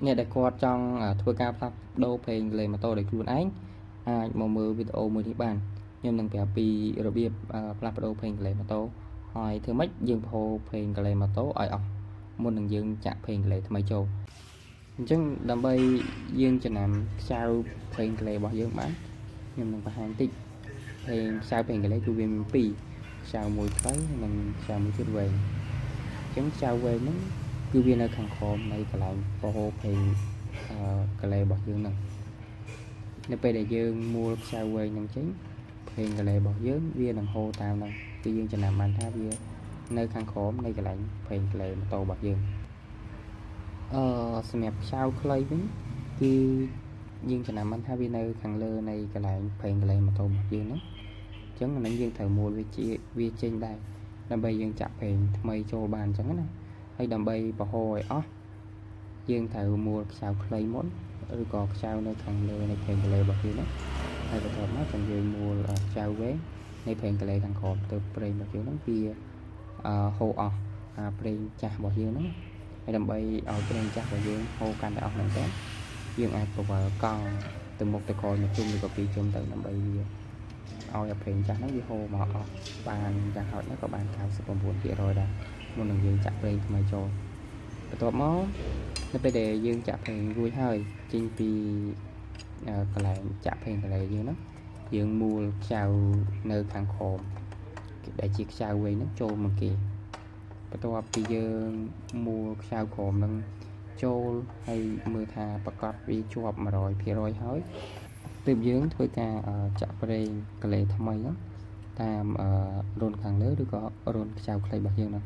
អ្នកដែលគាត់ចង់ធ្វើការផ្លាស់ប្ដូរភ្លេងកន្លែងម៉ូតូដោយខ្លួនឯងអាចមកមើលវីដេអូមួយនេះបានខ្ញុំនឹងប្រាប់ពីរបៀបផ្លាស់ប្ដូរភ្លេងកន្លែងម៉ូតូហើយធ្វើម៉េចយើងប្ដូរភ្លេងកន្លែងម៉ូតូឲ្យអស់មុននឹងយើងចាក់ភ្លេងកន្លែងថ្មីចូលអញ្ចឹងដើម្បីយើងចំណាំខ្សៅភ្លេងកន្លែងរបស់យើងបានខ្ញុំនឹងបង្ហាញតិចភ្លេងខ្សៅភ្លេងកន្លែងគឺវាមានពីរខ្សៅមួយខ្លីនិងខ្សៅមួយទៀតវែងអញ្ចឹងខ្សៅវែងហ្នឹងគឺវានៅខាងក្រោមនៃកន្លែងប្ដូរភ្លេងកន្លែងរបស់យើងហ្នឹងនៅពេលដែលយើងមួលខ្សៅវែងហ្នឹងចេញភ្លេងកន្លែងរបស់យើងវានឹងហូរតាមហ្នឹងគឺយើងចំណាំបានថាវានៅខាងក្រោមនៃកន្លែងភ្លេងកន្លែងម៉ូតូរបស់យើងសម្រាប់ខ្សៅខ្លីវិញគឺយើងចំណាំបានថាវានៅខាងលើនៃកន្លែងភ្លេងកន្លែងម៉ូតូរបស់យើងហ្នឹងអញ្ចឹងអានេះយើងត្រូវមួលវាចេញដែរដើម្បីយើងចាក់ភ្លេងថ្មីចូលបានអញ្ចឹងណាហើយដើម្បីបង្ហូរឲ្យអស់យើងត្រូវមួលខ្សៅខ្លីមុនឬក៏ខ្សៅនៅខាងលើនៃភ្លេងកន្លែងរបស់យើងហ្នឹងហើយបន្ទាប់មកយើងមួលខ្សៅវែងនៃភ្លេងកន្លែងខាងក្រោមទៅភ្លេងរបស់យើងហ្នឹងវាហូរអស់ភ្លេងចាស់របស់យើងហ្នឹងហើយដើម្បីឲ្យភ្លេងចាស់របស់យើងហូរកាន់តែអស់ហ្នឹងទៅយើងអាចបង្វិលកង់ទៅមុខទៅក្រោយមួយជុំឬក៏ពីរជុំទៅដើម្បីវាឲ្យភ្លេងចាស់ហ្នឹងវាហូរមកអស់បានយ៉ាងហោចណាស់ក៏បាន 99% ដែរមុននឹងយើងចាក់ភ្លេងថ្មីចូលបន្ទាប់មកនៅពេលដែលយើងចាក់ភ្លេងរួចហើយចេញពីកន្លែងចាក់ភ្លេងកន្លែងយើងហ្នឹងយើងមួលខ្សៅនៅខាងក្រោមដែលជាខ្សៅវែងហ្នឹងចូលមកគេបន្ទាប់ពីយើងមួលខ្សៅក្រោមហ្នឹងចូលហើយមើលថាប្រកាសវាជាប់ 100% ហើយទើបយើងធ្វើការចាក់ប្រេងកន្លែងថ្មីហ្នឹងតាមរុនខាងលើឬក៏រុនខ្សៅខ្លីរបស់យើងហ្នឹង